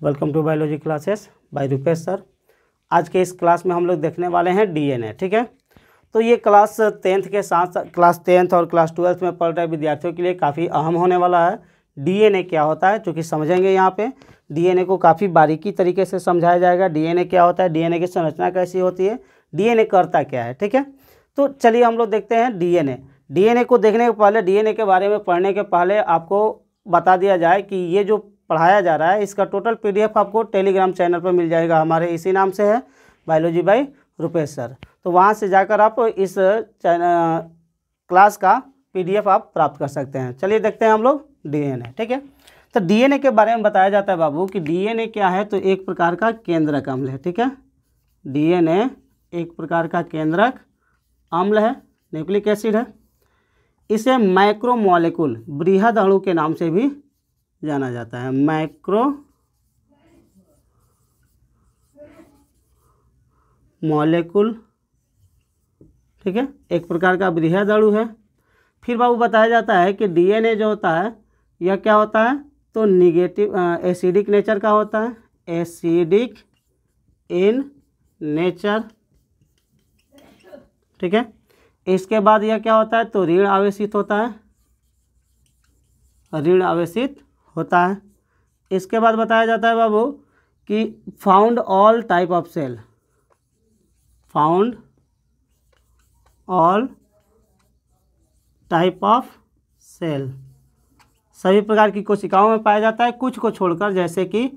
Welcome to biology classes by Rupesh sir. आज के इस क्लास में हम लोग देखने वाले हैं डीएनए। ठीक है, तो ये क्लास 10th के साथ क्लास 10th और क्लास 12th में पढ़ रहे विद्यार्थियों के लिए काफ़ी अहम होने वाला है। डीएनए क्या होता है, चूँकि समझेंगे यहाँ पे डीएनए को काफ़ी बारीकी तरीके से समझाया जाएगा। डीएनए क्या होता है, डीएनए की संरचना कैसी होती है, डीएनए करता क्या है। ठीक है, तो चलिए हम लोग देखते हैं डीएनए। डीएनए को देखने के पहले, डीएनए के बारे में पढ़ने के पहले आपको बता दिया जाए कि ये जो पढ़ाया जा रहा है इसका टोटल पीडीएफ आपको टेलीग्राम चैनल पर मिल जाएगा। हमारे इसी नाम से है, बायोलॉजी बाय रुपेश सर। तो वहाँ से जाकर आप इस क्लास का पीडीएफ आप प्राप्त कर सकते हैं। चलिए देखते हैं हम लोग डीएनए। ठीक है, तो डीएनए के बारे में बताया जाता है बाबू कि डीएनए क्या है, तो एक प्रकार का केंद्रक अम्ल है। ठीक है, डीएनए एक प्रकार का केंद्रक अम्ल है, न्यूक्लिक एसिड है। इसे मैक्रोमोलेक्यूल बृहद अणु के नाम से भी जाना जाता है। मैक्रो मॉलिक्यूल, ठीक है, एक प्रकार का बृहद अणु है। फिर बाबू बताया जाता है कि डीएनए जो होता है यह क्या होता है, तो निगेटिव एसिडिक नेचर का होता है, एसिडिक इन नेचर। ठीक है, इसके बाद यह क्या होता है, तो ऋण आवेशित होता है, ऋण आवेशित होता है। इसके बाद बताया जाता है बाबू कि found all type of cell, found all type of cell, सभी प्रकार की कोशिकाओं में पाया जाता है, कुछ को छोड़कर, जैसे कि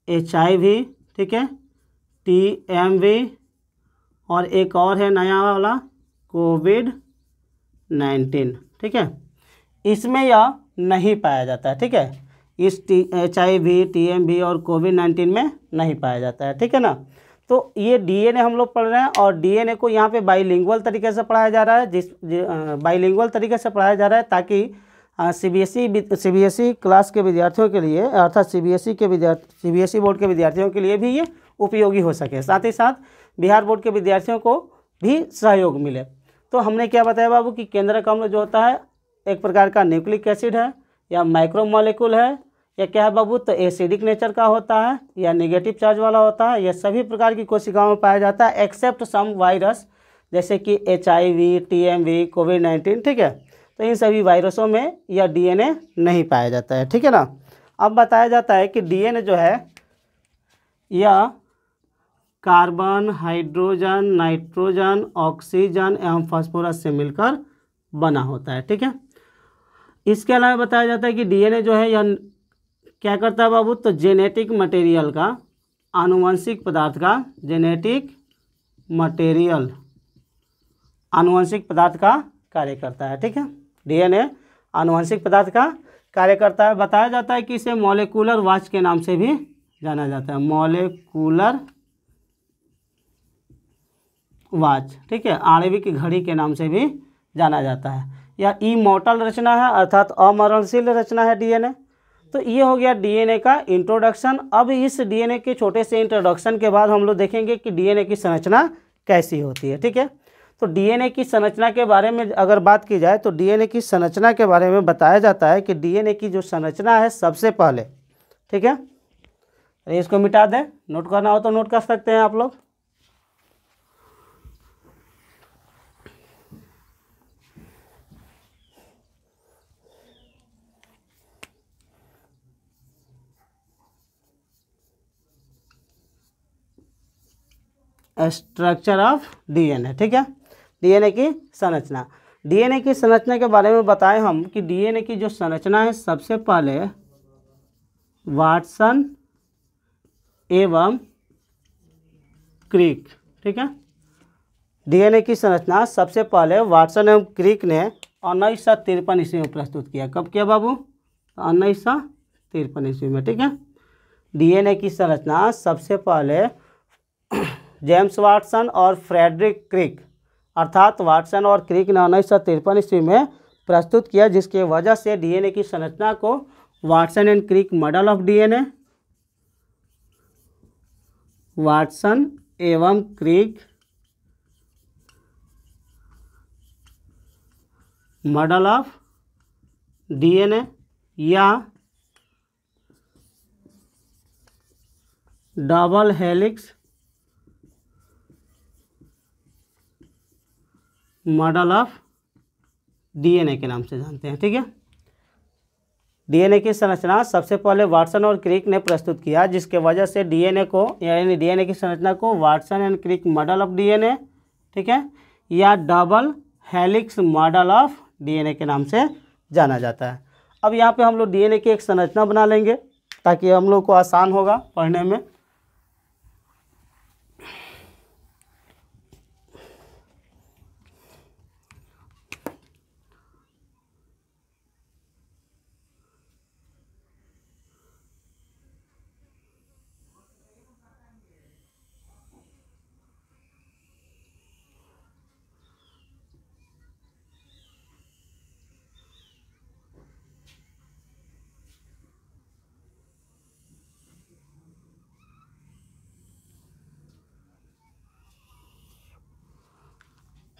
HIV, ठीक है, TMV और एक और है नया वाला COVID-19। ठीक है, इसमें यह नहीं पाया जाता है। ठीक है, इस HIV, TMV और COVID-19 में नहीं पाया जाता है। ठीक है ना, तो ये डीएनए हम लोग पढ़ रहे हैं और डीएनए को यहाँ पे बाइलिंगुअल तरीके से पढ़ाया जा रहा है, बाइलिंगुअल तरीके से पढ़ाया जा रहा है ताकि सीबीएसई क्लास के विद्यार्थियों के लिए, अर्थात सीबीएसई बोर्ड के विद्यार्थियों के लिए भी ये उपयोगी हो सके, साथ ही साथ बिहार बोर्ड के विद्यार्थियों को भी सहयोग मिले। तो हमने क्या बताया बाबू कि केंद्रक अम्ल जो होता है एक प्रकार का न्यूक्लिक एसिड है या माइक्रोमोलेक्यूल है या क्या है बाबू, तो एसिडिक नेचर का होता है या नेगेटिव चार्ज वाला होता है। यह सभी प्रकार की कोशिकाओं में पाया जाता है एक्सेप्ट सम वायरस, जैसे कि HIV, TMV, COVID-19। ठीक है, तो इन सभी वायरसों में यह डीएनए नहीं पाया जाता है। ठीक है ना, अब बताया जाता है कि डीएनए जो है यह कार्बन, हाइड्रोजन, नाइट्रोजन, ऑक्सीजन एवं फास्फोरस से मिलकर बना होता है। ठीक है, इसके अलावा बताया जाता है कि डीएनए जो है यह क्या करता है बाबू, तो जेनेटिक मटेरियल का, आनुवंशिक पदार्थ का, जेनेटिक मटेरियल आनुवंशिक पदार्थ का कार्य करता है। ठीक है, डीएनए आनुवंशिक पदार्थ का कार्य करता है। बताया जाता है कि इसे मॉलिक्यूलर वॉच के नाम से भी जाना जाता है, मॉलिक्यूलर वॉच। ठीक है, आणविक घड़ी के नाम से भी जाना जाता है। यह इमॉर्टल रचना है, अर्थात अमरणशील रचना है डीएनए। तो ये हो गया डीएनए का इंट्रोडक्शन। अब इस डीएनए के छोटे से इंट्रोडक्शन के बाद हम लोग देखेंगे कि डीएनए की संरचना कैसी होती है। ठीक है, तो डीएनए की संरचना के बारे में अगर बात की जाए तो डीएनए की संरचना के बारे में बताया जाता है कि डीएनए की जो संरचना है सबसे पहले, ठीक है, इसको मिटा दें, नोट करना हो तो नोट कर सकते हैं आप लोग। Structure of DNA. ठीक है, डीएनए की संरचना, डीएनए की संरचना के बारे में बताएं हम कि डीएनए की जो संरचना है सबसे पहले वाटसन एवं क्रिक। ठीक है, डीएनए की संरचना सबसे पहले वाटसन एवं क्रिक ने 1953 ईस्वी में प्रस्तुत किया। कब किया बाबू, 1953 ईस्वी में। ठीक है, डीएनए की संरचना सबसे पहले जेम्स वाटसन और फ्रेडरिक क्रिक, अर्थात वाटसन और क्रिक ने 1953 ईस्वी में प्रस्तुत किया, जिसके वजह से डीएनए की संरचना को Watson and Crick model of DNA, Watson एवं क्रिक मॉडल ऑफ डीएनए या double helix model of DNA के नाम से जानते हैं। ठीक है, डीएनए की संरचना सबसे पहले वाटसन और क्रिक ने प्रस्तुत किया, जिसके वजह से डीएनए को यानी डीएनए की संरचना को Watson and Crick model of DNA, ठीक है, या double helix model of DNA के नाम से जाना जाता है। अब यहाँ पे हम लोग डीएनए की एक संरचना बना लेंगे ताकि हम लोग को आसान होगा पढ़ने में।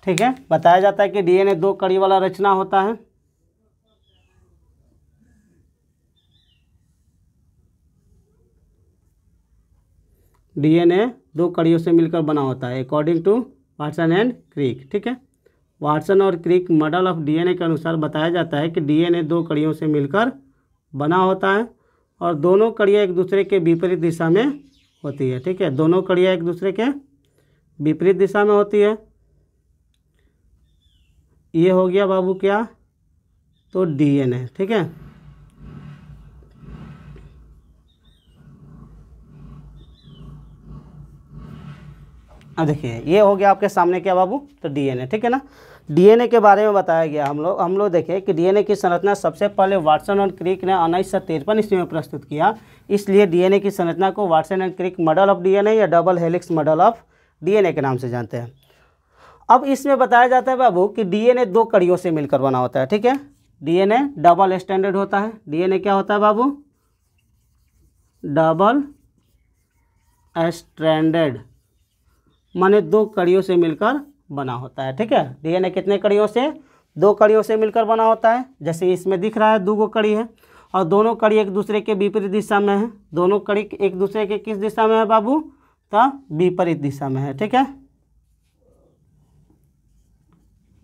ठीक है, बताया जाता है कि डीएनए 2 कड़ी वाला रचना होता है। डीएनए 2 कड़ियों से मिलकर बना होता है according to Watson and Crick. ठीक है, वाटसन और क्रिक मॉडल ऑफ डीएनए के अनुसार बताया जाता है कि डीएनए 2 कड़ियों से मिलकर बना होता है और दोनों कड़ियाँ एक दूसरे के विपरीत दिशा में होती है। ठीक है, दोनों कड़ियाँ एक दूसरे के विपरीत दिशा में होती है। ये हो गया बाबू क्या, तो डीएनए। ठीक है, अब देखिए ये हो गया आपके सामने क्या बाबू, तो डीएनए। ठीक है ना, डीएनए के बारे में बताया गया। हम लोग देखें कि डीएनए की संरचना सबसे पहले वाटसन और क्रिक ने 1953 ईस्वी में प्रस्तुत किया, इसलिए डीएनए की संरचना को Watson and Crick model of DNA या double helix model of DNA के नाम से जानते हैं। अब इसमें बताया जाता है बाबू कि डीएनए 2 कड़ियों से मिलकर बना होता है। ठीक है, डीएनए डबल स्टैंडर्ड होता है। डीएनए क्या होता है बाबू, डबल स्ट्रैंडेड, माने 2 कड़ियों से मिलकर बना होता है। ठीक है, डीएनए कितने कड़ियों से, 2 कड़ियों से मिलकर बना होता है। जैसे इसमें दिख रहा है 2 कड़ी है और दोनों कड़ी एक दूसरे के विपरीत दिशा में है। दोनों कड़ी एक दूसरे के किस दिशा में है बाबू, तो विपरीत दिशा में है। ठीक है,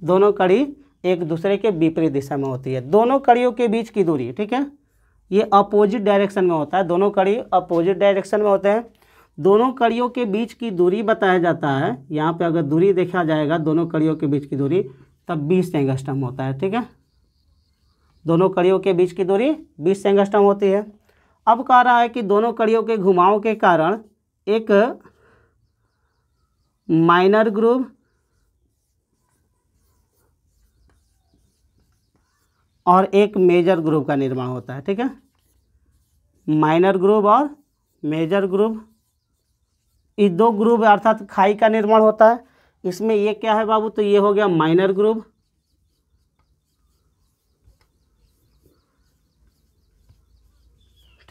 दोनों कड़ी एक दूसरे के विपरीत दिशा में होती है। दोनों कड़ियों के बीच की दूरी, ठीक है, ये अपोजिट डायरेक्शन में होता है। दोनों कड़ी अपोजिट डायरेक्शन में होते हैं। दोनों कड़ियों के बीच की दूरी बताया जाता है, यहाँ पे अगर दूरी देखा जाएगा दोनों कड़ियों के बीच की दूरी, तब 20 एंगस्ट्रम होता है। ठीक है, दोनों कड़ियों के बीच की दूरी 20 एंगस्ट्रम होती है। अब कह रहा है कि दोनों कड़ियों के घुमाव के कारण एक माइनर ग्रूव और एक मेजर ग्रूव का निर्माण होता है। ठीक है, माइनर ग्रूव और मेजर ग्रूव, इस 2 ग्रूव अर्थात खाई का निर्माण होता है। इसमें ये क्या है बाबू, तो ये हो गया माइनर ग्रूव,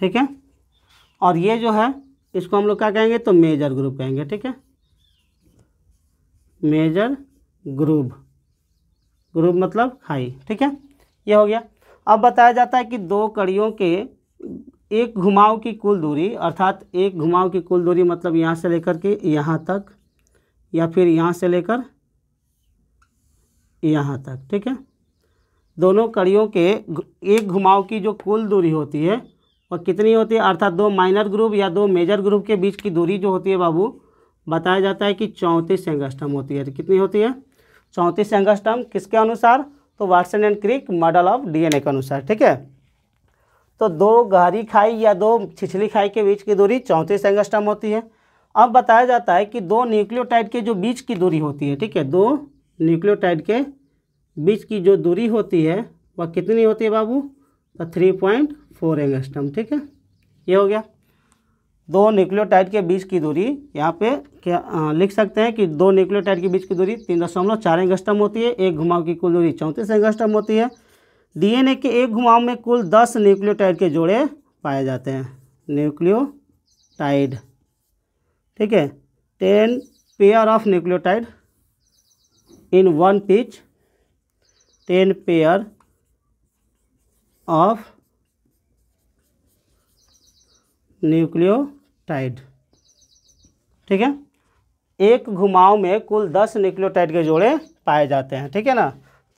ठीक है, और ये जो है इसको हम लोग क्या कहेंगे, तो मेजर ग्रूव कहेंगे। ठीक है, मेजर ग्रूव, ग्रूव मतलब खाई। ठीक है, ये हो गया। अब बताया जाता है कि 2 कड़ियों के एक घुमाव की कुल दूरी, अर्थात एक घुमाव की कुल दूरी मतलब यहाँ से लेकर के यहाँ तक या फिर यहाँ से लेकर यहाँ तक। ठीक है, दोनों कड़ियों के एक घुमाव की जो कुल दूरी होती है वह कितनी होती है, अर्थात 2 माइनर ग्रुप या 2 मेजर ग्रुप के बीच की दूरी जो होती है बाबू, बताया जाता है कि 34 एंगस्ट्रम होती है। तो कितनी होती है, 34 एंगस्ट्रम। किसके अनुसार, तो Watson and Crick model of DNA के अनुसार। ठीक है, तो 2 गहरी खाई या 2 छिछली खाई के बीच की दूरी 34 एंगस्ट्रम होती है। अब बताया जाता है कि 2 न्यूक्लियोटाइड के जो बीच की दूरी होती है, ठीक है, 2 न्यूक्लियोटाइड के बीच की जो दूरी होती है वह कितनी होती है बाबू, तो 3.4 एंगस्ट्रम। ठीक है, ये हो गया। 2 न्यूक्लियोटाइड के बीच की दूरी यहाँ पे क्या लिख सकते हैं कि 2 न्यूक्लियोटाइड के बीच की दूरी 3.4 एंगस्ट्रम होती है। एक घुमाव की कुल दूरी 34 एंगस्ट्रम होती है। डीएनए के एक घुमाव में कुल 10 न्यूक्लियोटाइड के जोड़े पाए जाते हैं, न्यूक्लियोटाइड। ठीक है, 10 pair of nucleotide in one pitch, 10 pair of nucleotide. ठीक है। एक घुमाव में कुल 10 न्यूक्लियोटाइड के जोड़े पाए जाते हैं, ठीक है ना।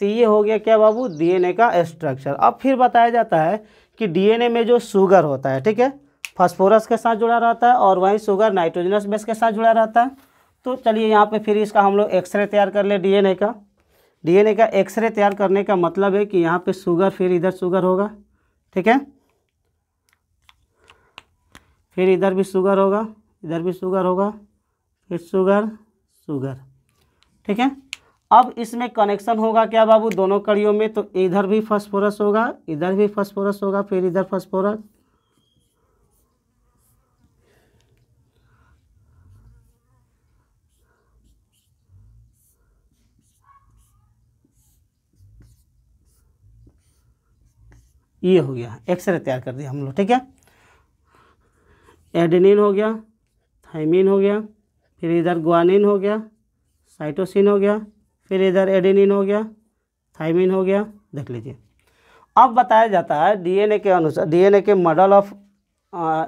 तो ये हो गया क्या बाबू, डीएनए का स्ट्रक्चर। अब फिर बताया जाता है कि डीएनए में जो शुगर होता है, ठीक है, फास्फोरस के साथ जुड़ा रहता है और वहीं शुगर नाइट्रोजनस बेस के साथ जुड़ा रहता है। तो चलिए यहाँ पे फिर इसका हम लोग एक्सरे तैयार कर ले डीएनए का। डीएनए का एक्सरे तैयार करने का मतलब है कि यहाँ पे शुगर, फिर इधर शुगर होगा, ठीक है, फिर इधर भी शुगर होगा, इधर भी शुगर होगा, फिर शुगर शुगर, ठीक है। अब इसमें कनेक्शन होगा क्या बाबू, दोनों कड़ियों में, तो इधर भी फास्फोरस होगा, इधर भी फास्फोरस होगा, फिर इधर फास्फोरस, ये हो गया एक्सरे तैयार कर दिया हम लोग, ठीक है। एडेनिन हो गया, थाइमिन हो गया, फिर इधर ग्वानिन हो गया, साइटोसिन हो गया, फिर इधर एडेनिन हो गया, थाइमिन हो गया, देख लीजिए। अब बताया जाता है डीएनए के अनुसार, डीएनए के मॉडल ऑफ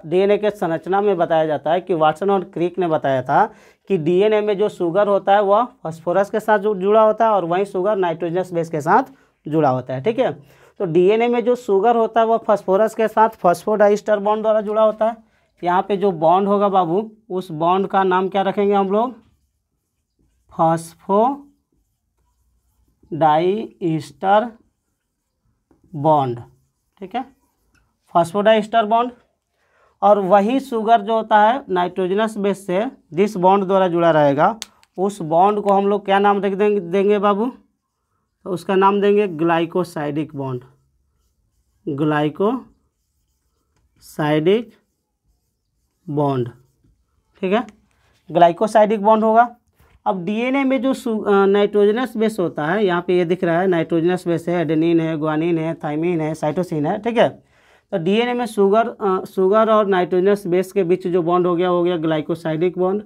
डीएनए के संरचना में बताया जाता है कि वाटसन और क्रिक ने बताया था कि डीएनए में जो शुगर होता है वह फास्फोरस के साथ जुड़ा होता है और वहीं शुगर नाइट्रोजनस बेस के साथ जुड़ा होता है, ठीक है। तो डीएनए में जो शुगर होता है वह फास्फोरस के साथ फॉस्फोडाइस्टर बॉन्ड द्वारा जुड़ा होता है। यहाँ पे जो बॉन्ड होगा बाबू, उस बॉन्ड का नाम क्या रखेंगे हम लोग, फॉस्फोडाइस्टर बॉन्ड, ठीक है, फॉस्फोडाइस्टर बॉन्ड। और वही शुगर जो होता है नाइट्रोजनस बेस से जिस बॉन्ड द्वारा जुड़ा रहेगा, उस बॉन्ड को हम लोग क्या नाम रख देंगे बाबू, तो उसका नाम देंगे ग्लाइकोसाइडिक बॉन्ड, ग्लाइकोसाइडिक बॉन्ड, ठीक है, ग्लाइकोसाइडिक बॉन्ड होगा। अब डीएनए में जो नाइट्रोजनस बेस होता है, यहाँ पे ये दिख रहा है नाइट्रोजनस बेस है, एडेनिन है, ग्वानिन है, थाइमिन है, साइटोसिन है, ठीक है। तो डीएनए में शुगर और नाइट्रोजनस बेस के बीच जो बॉन्ड हो गया ग्लाइकोसाइडिक बॉन्ड।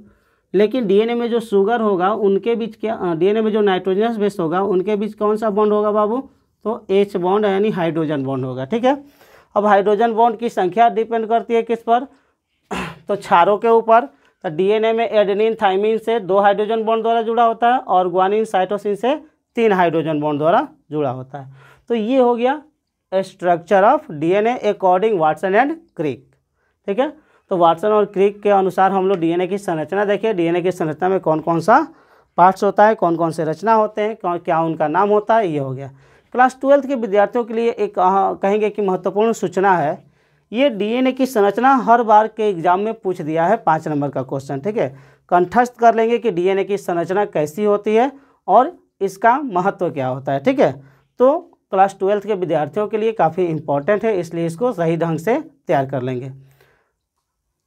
लेकिन डीएनए में जो शुगर होगा उनके बीच क्या, डीएनए में जो नाइट्रोजनस बेस होगा उनके बीच कौन सा बॉन्ड होगा बाबू, तो H बॉन्ड यानी हाइड्रोजन बॉन्ड होगा, ठीक है। अब हाइड्रोजन बॉन्ड की संख्या डिपेंड करती है किस पर, तो क्षारों के ऊपर। तो डीएनए में एडेनिन थाइमिन से 2 हाइड्रोजन बॉन्ड द्वारा जुड़ा होता है और ग्वानिन साइटोसिन से 3 हाइड्रोजन बॉन्ड द्वारा जुड़ा होता है। तो ये हो गया structure of DNA according Watson and Crick, ठीक है। तो वाटसन और क्रिक के अनुसार हम लोग डीएनए की संरचना देखें। डीएनए की संरचना में कौन कौन सा पार्ट्स होता है, कौन कौन से रचना होते हैं, क्या उनका नाम होता है, ये हो गया। क्लास 12 के विद्यार्थियों के लिए एक कहेंगे कि महत्वपूर्ण सूचना है, ये डीएनए की संरचना हर बार के एग्जाम में पूछ दिया है, 5 नंबर का क्वेश्चन, ठीक है। कंठस्थ कर लेंगे कि डीएनए की संरचना कैसी होती है और इसका महत्व क्या होता है, ठीक है। तो क्लास 12 के विद्यार्थियों के लिए काफ़ी इंपॉर्टेंट है, इसलिए इसको सही ढंग से तैयार कर लेंगे।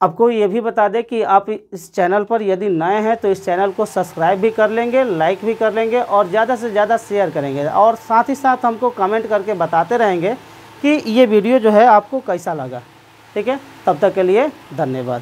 आपको ये भी बता दें कि आप इस चैनल पर यदि नए हैं तो इस चैनल को सब्सक्राइब भी कर लेंगे, लाइक भी कर लेंगे और ज़्यादा से ज़्यादा शेयर करेंगे और साथ ही साथ हमको कमेंट करके बताते रहेंगे कि ये वीडियो जो है आपको कैसा लगा, ठीक है। तब तक के लिए धन्यवाद।